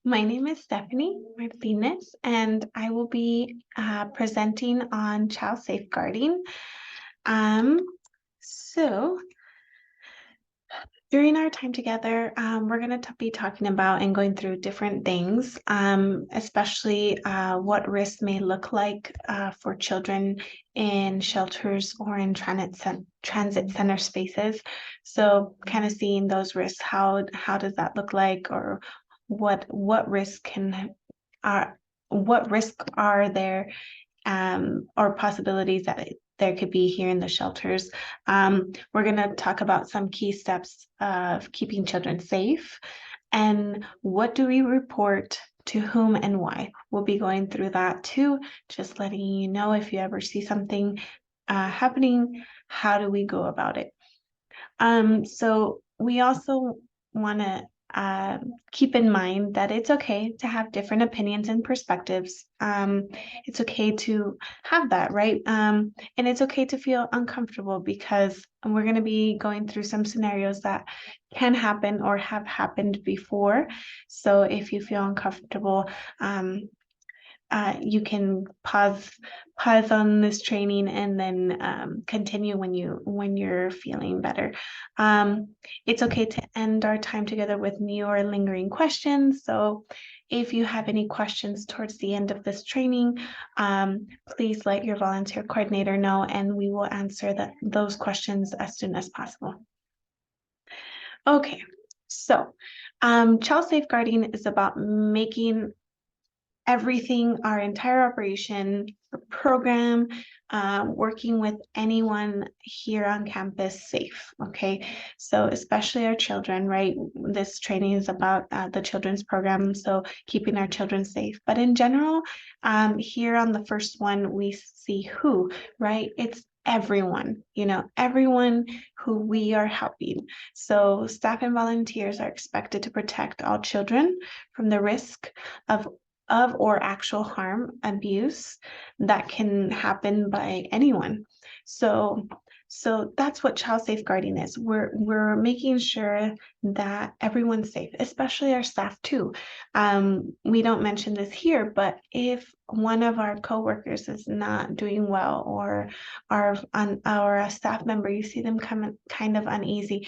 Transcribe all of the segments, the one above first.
My name is Stephanie Martinez, and I will be presenting on child safeguarding. Um, so during our time together, we're going to be talking about and going through different things, especially what risks may look like for children in shelters or in transit center spaces. So, kind of seeing those risks, how does that look like, or what risk can are what risks are there, or possibilities that there could be here in the shelters. We're going to talk about some key steps of keeping children safe and what do we report to whom and why. We'll be going through that too, just letting you know if you ever see something happening, how do we go about it. So we also want to keep in mind that it's okay to have different opinions and perspectives. It's okay to have that, right? And it's okay to feel uncomfortable because we're going to be going through some scenarios that can happen or have happened before. So if you feel uncomfortable, you can pause on this training and then continue when you're feeling better. It's okay to end our time together with new or lingering questions. So if you have any questions towards the end of this training, please let your volunteer coordinator know and we will answer those questions as soon as possible. Okay, so child safeguarding is about making everything, our entire operation, program, working with anyone here on campus safe. Okay, so especially our children, right? This training is about the children's program, so keeping our children safe. But in general, here on the first one, we see who, right? It's everyone, everyone who we are helping. So staff and volunteers are expected to protect all children from the risk of or actual harm, abuse that can happen by anyone. So that's what child safeguarding is. We're making sure that everyone's safe, especially our staff too. We don't mention this here, but if one of our coworkers is not doing well, or our staff member, you see them come kind of uneasy,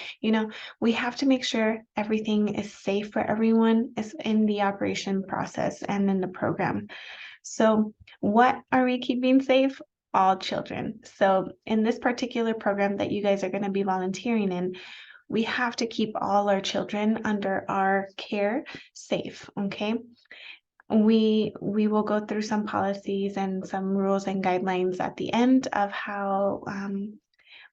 we have to make sure everything is safe for everyone is in the operation process and in the program. So what are we keeping safe? All children. So in this particular program that you guys are going to be volunteering in, we have to keep all our children under our care safe. Okay. We will go through some policies and some rules and guidelines at the end of how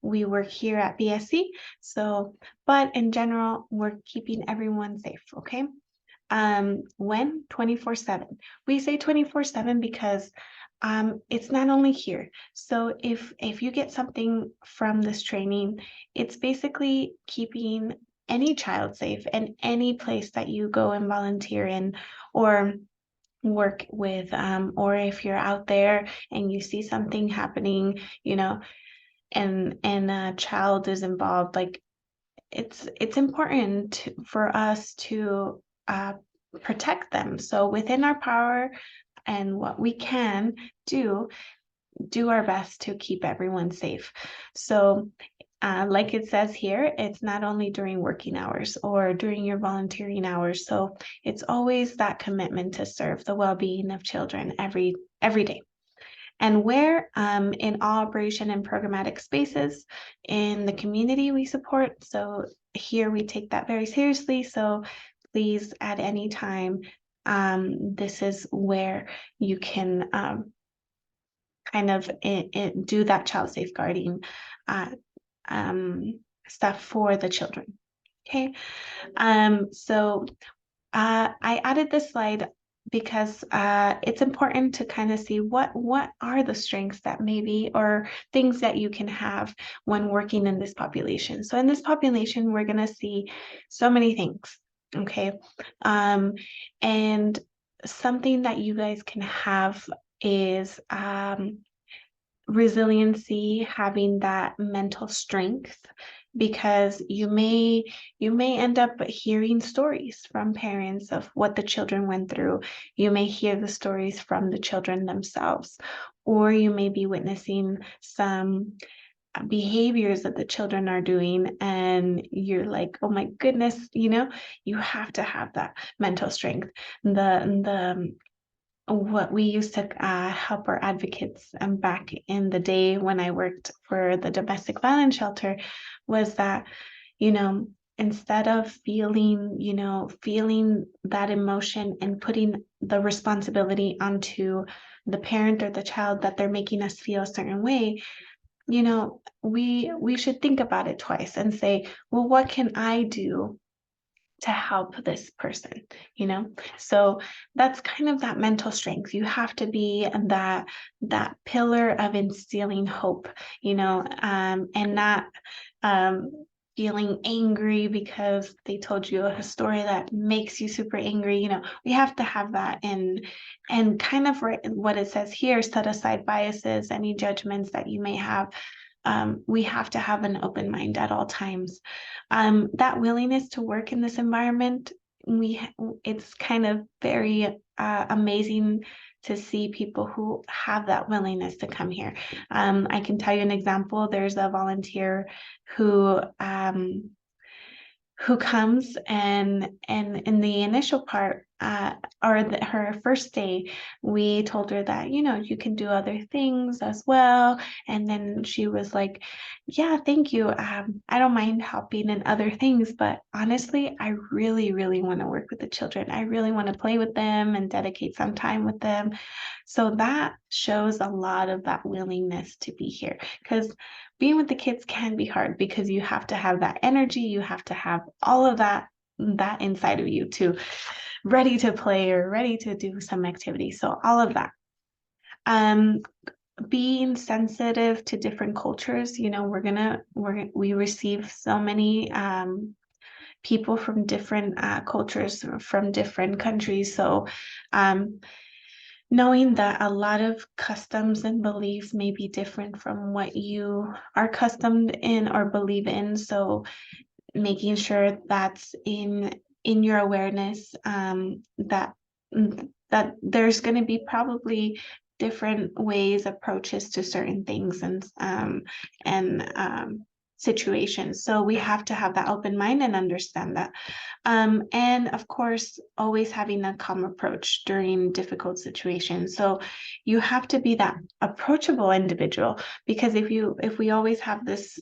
we work here at BSC. So, but in general, we're keeping everyone safe. Okay. When 24/7. We say 24/7 because it's not only here. So if you get something from this training, it's basically keeping any child safe in any place that you go and volunteer in or work with, or if you're out there and you see something happening, and a child is involved, like it's important for us to protect them. So within our power and what we can do our best to keep everyone safe. So like it says here, it's not only during working hours or during your volunteering hours. So it's always that commitment to serve the well-being of children every day. And where in all operation and programmatic spaces in the community we support. So here we take that very seriously. So please, at any time, this is where you can kind of do that child safeguarding uh, stuff for the children. Okay, so I added this slide because it's important to kind of see what are the strengths that maybe, or things that you can have when working in this population. So in this population, we're going to see so many things. Okay, and something that you guys can have is resiliency, having that mental strength, because you may end up hearing stories from parents of what the children went through. You may hear the stories from the children themselves, or you may be witnessing some behaviors that the children are doing, and you're like, oh my goodness, you have to have that mental strength. The what we used to help our advocates back in the day when I worked for the domestic violence shelter was that, instead of feeling that emotion and putting the responsibility onto the parent or the child that they're making us feel a certain way, we should think about it twice and say, well, what can I do to help this person? So that's kind of that mental strength. You have to be that pillar of instilling hope, and not feeling angry because they told you a story that makes you super angry. We have to have that, and kind of what it says here, set aside biases, any judgments that you may have. We have to have an open mind at all times. That willingness to work in this environment, it's kind of very amazing to see people who have that willingness to come here. I can tell you an example. There's a volunteer who comes, and in the initial part, her first day, we told her that, you can do other things as well. And then she was like, yeah, thank you. I don't mind helping in other things, but honestly, I really, really want to work with the children. I really want to play with them and dedicate some time with them. So that shows a lot of that willingness to be here, because being with the kids can be hard because you have to have that energy. You have to have all of that inside of you to ready to play or ready to do some activity. So all of that. Being sensitive to different cultures, we receive so many people from different cultures, from different countries. So knowing that a lot of customs and beliefs may be different from what you are accustomed in or believe in. So making sure that's in your awareness, that there's going to be probably different ways, approaches to certain things and situations. So we have to have that open mind and understand that. And of course, always having a calm approach during difficult situations. So you have to be that approachable individual, because if we always have this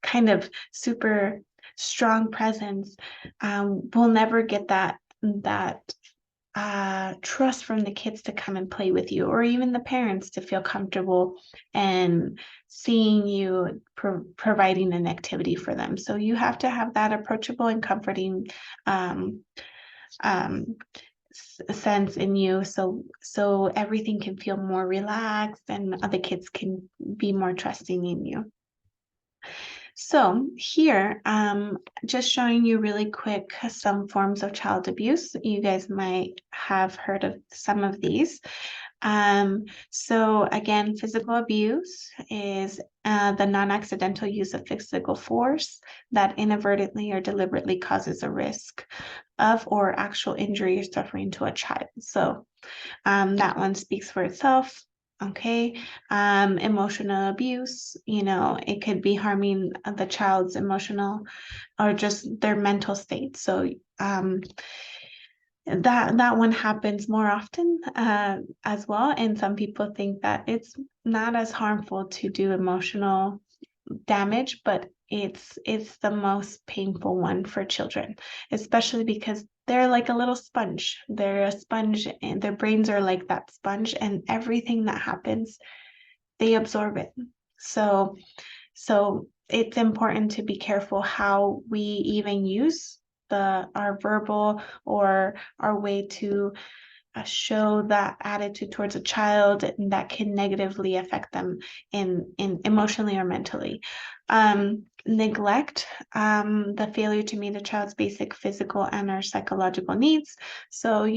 kind of super strong presence, we'll never get that trust from the kids to come and play with you, or even the parents to feel comfortable and seeing you providing an activity for them. So you have to have that approachable and comforting sense in you, so everything can feel more relaxed and the kids can be more trusting in you. So here, just showing you really quick some forms of child abuse. You guys might have heard of some of these. So again, physical abuse is the non-accidental use of physical force that inadvertently or deliberately causes a risk of or actual injury or suffering to a child. So that one speaks for itself. Okay. Emotional abuse, it could be harming the child's emotional or just their mental state. So that one happens more often as well. And some people think that it's not as harmful to do emotional damage, but it's the most painful one for children, especially because they're like a little sponge. They're a sponge, and their brains are like that sponge, and everything that happens, they absorb it. So it's important to be careful how we even use our verbal or our way to show that attitude towards a child, and that can negatively affect them in emotionally or mentally. Neglect, the failure to meet a child's basic physical and or psychological needs. So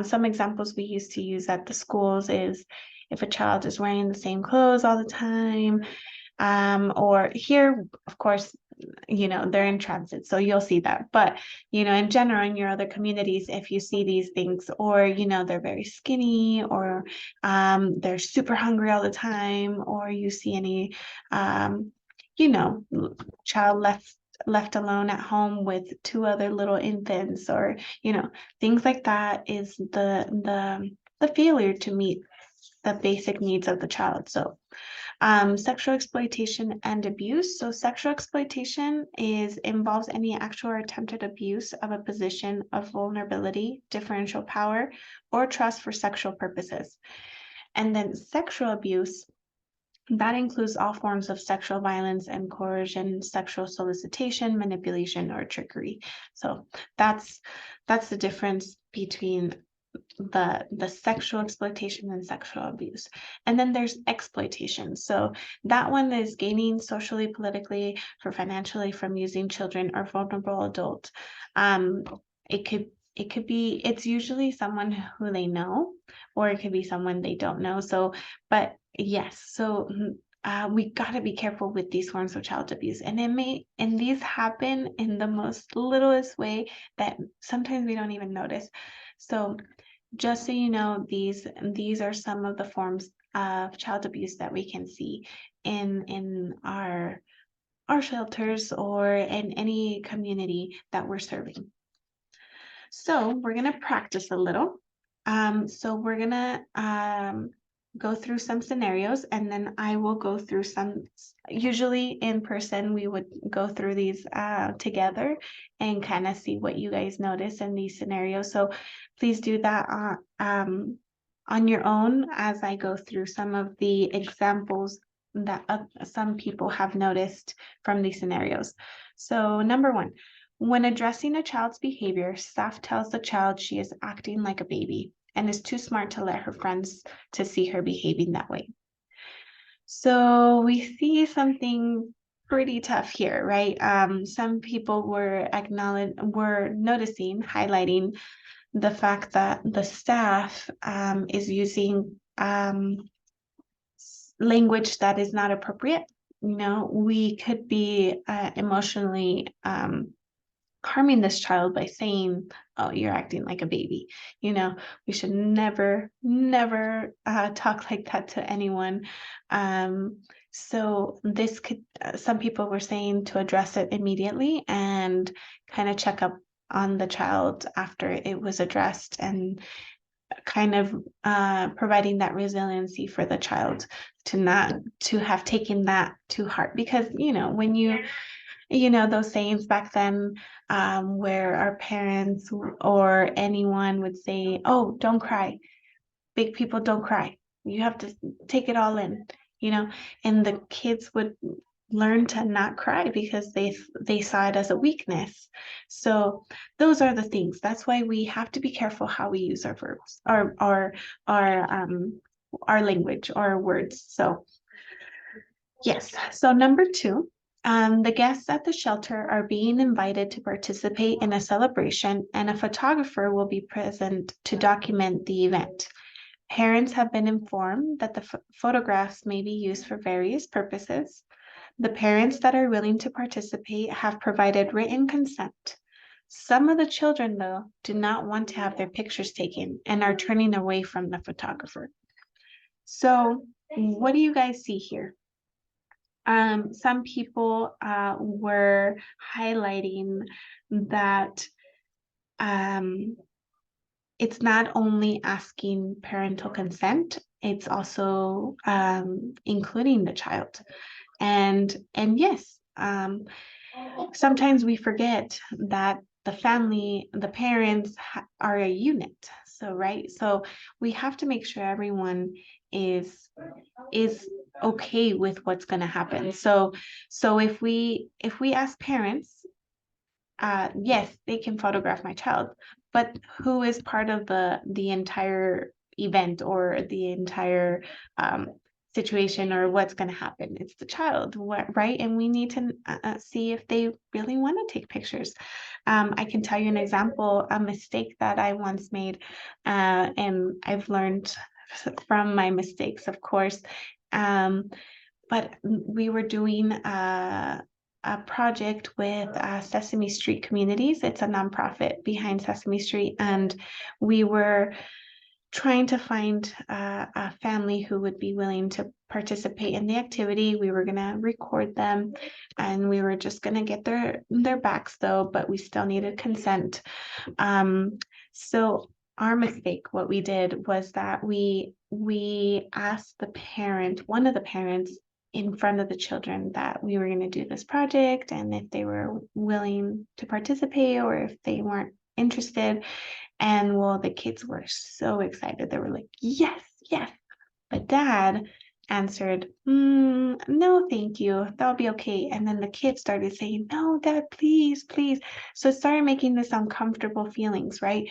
some examples we used to use at the schools is if a child is wearing the same clothes all the time. Or here, of course, they're in transit, so you'll see that. But, in general, in your other communities, if you see these things, or, they're very skinny, or they're super hungry all the time, or you see any, you know, child left alone at home with two other little infants, or, things like that, is the failure to meet the basic needs of the child. So sexual exploitation and abuse. So sexual exploitation involves any actual or attempted abuse of a position of vulnerability, differential power, or trust for sexual purposes. And then sexual abuse, that includes all forms of sexual violence and coercion, sexual solicitation, manipulation, or trickery. So that's the difference between the sexual exploitation and sexual abuse. And then there's exploitation. So that one is gaining socially, politically, for financially from using children or vulnerable adult. It could be, it's usually someone who they know, or it could be someone they don't know. So, but yes, so we got to be careful with these forms of child abuse, and these happen in the most littlest way that sometimes we don't even notice. So just so you know, these are some of the forms of child abuse that we can see in our shelters or in any community that we're serving. So we're gonna practice a little. So we're gonna go through some scenarios, and then I will go through some. Usually in person, we would go through these together and kind of see what you guys notice in these scenarios. So please do that on your own as I go through some of the examples that some people have noticed from these scenarios. So number one, when addressing a child's behavior, staff tells the child she is acting like a baby and is too smart to let her friends to see her behaving that way. So we see something pretty tough here, right? Some people were noticing, highlighting the fact that the staff is using language that is not appropriate. We could be emotionally harming this child by saying, oh, you're acting like a baby. We should never talk like that to anyone. So this could, some people were saying to address it immediately and kind of check up on the child after it was addressed, and kind of providing that resiliency for the child to not to have taken that to heart. Because when those sayings back then, where our parents or anyone would say, oh, don't cry, big people don't cry, you have to take it all in, and the kids would learn to not cry because they saw it as a weakness. So those are the things. That's why we have to be careful how we use our verbs, our language, our words. So yes. So number two, the guests at the shelter are being invited to participate in a celebration, and a photographer will be present to document the event. Parents have been informed that the photographs may be used for various purposes. The parents that are willing to participate have provided written consent. Some of the children, though, do not want to have their pictures taken and are turning away from the photographer. So what do you guys see here? Some people were highlighting that it's not only asking parental consent, it's also including the child. And yes, sometimes we forget that the family, the parents are a unit. So, right. So we have to make sure everyone is okay with what's going to happen. So if we ask parents, yes, they can photograph my child, but who is part of the entire event or the entire situation, or what's going to happen? It's the child, right? And we need to see if they really want to take pictures. I can tell you an example, a mistake that I once made, and I've learned from my mistakes, of course. But we were doing a project with Sesame Street Communities. It's a nonprofit behind Sesame Street, and we were trying to find a family who would be willing to participate in the activity. We were going to record them, and we were just going to get their backs though, but we still needed consent. So our mistake, what we did was that we asked the parent, one of the parents, in front of the children, that we were going to do this project, and if they were willing to participate or if they weren't interested. And well, the kids were so excited. They were like, yes, yes. But dad answered, no, thank you. That'll be okay. And then the kids started saying, no, dad, please, please. So it started making this uncomfortable feelings, right?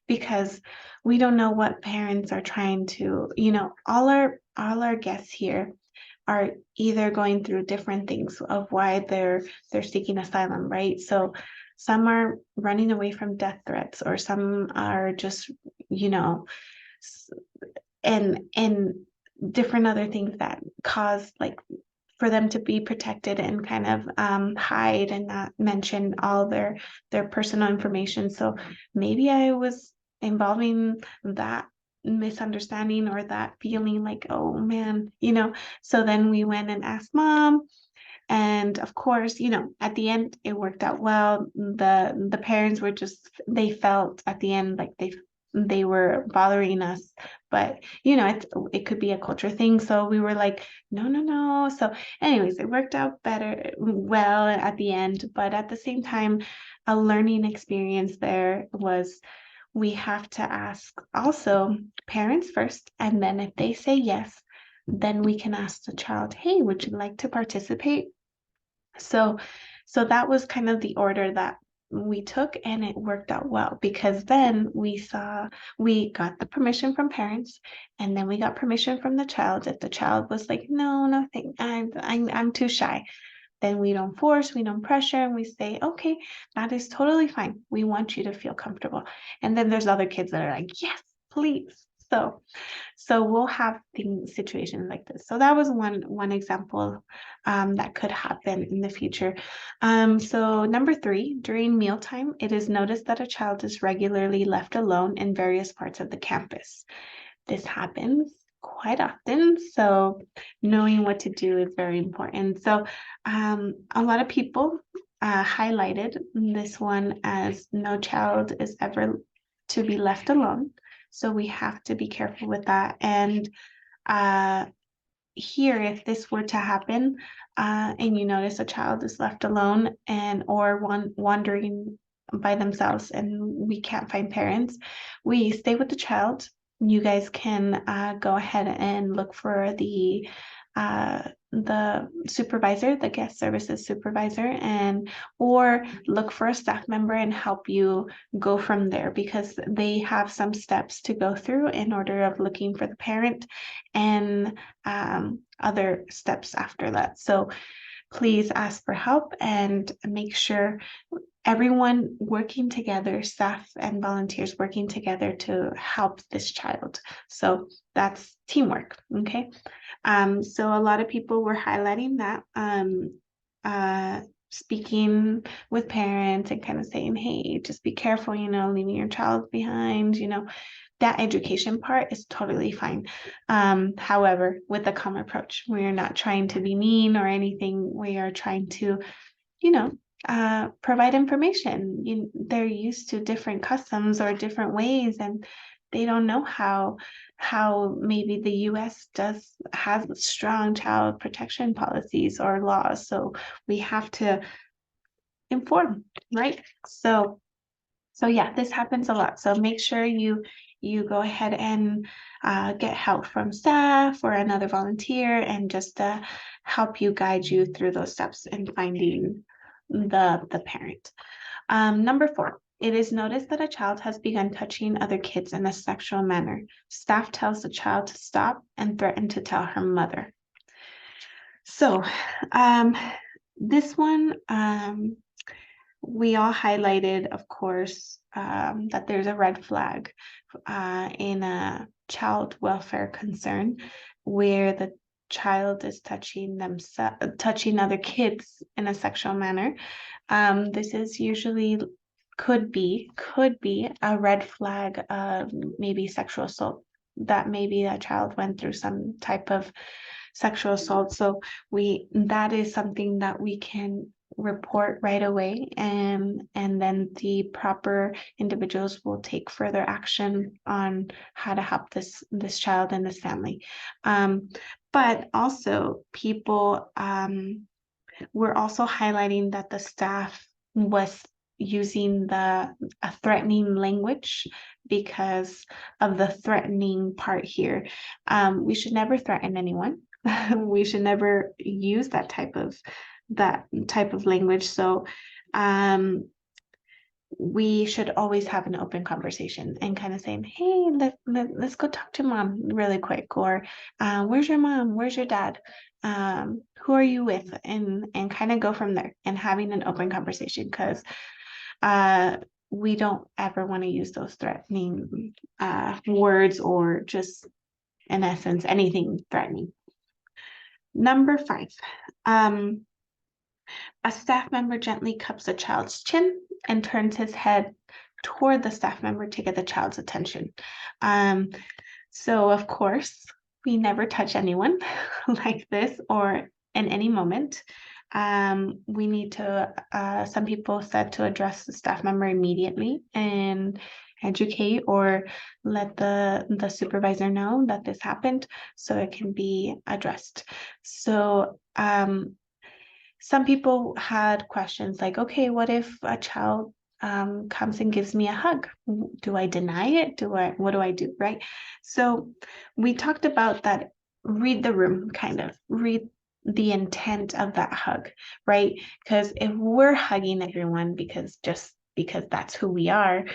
Because we don't know what parents are trying to, all our guests here are either going through different things of why they're seeking asylum, right? So some are running away from death threats, or some are just, and different other things that cause, like, for them to be protected and kind of hide and not mention all their personal information. So maybe I was involving that misunderstanding or that feeling like, oh man, so then we went and asked mom. And of course, at the end, it worked out well. The parents were just, they felt at the end like they were bothering us, but it could be a culture thing. So we were like, no, no, no. So anyways, it worked out well at the end, but at the same time, a learning experience there was, we have to ask also parents first, and then if they say yes, then we can ask the child, hey, would you like to participate? So that was kind of the order that we took, and it worked out well, because then we got the permission from parents, and then we got permission from the child. If the child was like, no, nothing, I'm too shy, then we don't force, we don't pressure, and we say, okay, that is totally fine. We want you to feel comfortable. And then there's other kids that are like, yes, please. So we'll have situations like this. So that was one example that could happen in the future. So number 3, during mealtime, it is noticed that a child is regularly left alone in various parts of the campus. This happens quite often, so knowing what to do is very important. So a lot of people highlighted this one as no child is ever to be left alone. So we have to be careful with that. And here, if this were to happen, and you notice a child is left alone or wandering by themselves and we can't find parents, we stay with the child. You guys can go ahead and look for the supervisor, the guest services supervisor, or look for a staff member and help you go from there, because they have some steps to go through in order of looking for the parent, and other steps after that. So please ask for help and make sure everyone working together, staff and volunteers working together to help this child. So that's teamwork, okay? So a lot of people were highlighting that, speaking with parents and kind of saying, hey, just be careful, leaving your child behind, that education part is totally fine. However, with a calm approach, we are not trying to be mean or anything. We are trying to, provide information. They're used to different customs or different ways, and they don't know how maybe the US has strong child protection policies or laws. So we have to inform, right? So yeah, this happens a lot. So make sure you go ahead and get help from staff or another volunteer, and just help you, guide you through those steps in finding the parent. Number 4, it is noticed that a child has begun touching other kids in a sexual manner. Staff tells the child to stop and threaten to tell her mother. So this one, we all highlighted, of course, that there's a red flag in a child welfare concern where the child is touching other kids in a sexual manner. This is usually could be a red flag of maybe sexual assault, that maybe a child went through some type of sexual assault. So that is something that we can report right away, and then the proper individuals will take further action on how to help this child and this family. But also people we're also highlighting that the staff was using a threatening language because of the threatening part here. We should never threaten anyone. We should never use that type of language. So we should always have an open conversation and kind of saying, hey, let's go talk to mom really quick, or where's your mom, where's your dad, who are you with, and kind of go from there, and having an open conversation, because we don't ever want to use those threatening words, or just in essence anything threatening. Number 5, a staff member gently cups a child's chin and turns his head toward the staff member to get the child's attention. So of course, we never touch anyone like this or in any moment. We need to, some people said to address the staff member immediately and educate or let the supervisor know that this happened so it can be addressed. So some people had questions like, okay, what if a child comes and gives me a hug? Do I deny it? What do I do, right? So we talked about that. Read the room, kind of read the intent of that hug, right? Because if we're hugging everyone because that's who we are,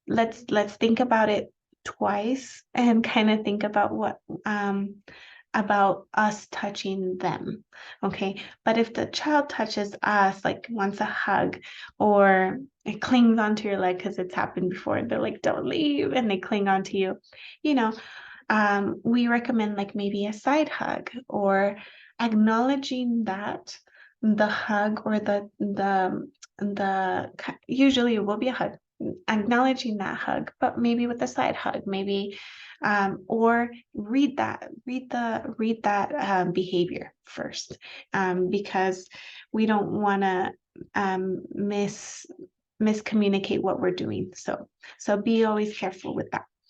let's think about it twice and kind of think about what about us touching them. Okay, but if the child touches us, like wants a hug, or it clings onto your leg because it's happened before, they're like, don't leave, and they cling onto you, we recommend like maybe a side hug, or acknowledging that the hug, or the usually it will be a hug, acknowledging that hug, but maybe with a side hug, maybe or read that behavior first, because we don't want to miscommunicate what we're doing. So be always careful with that.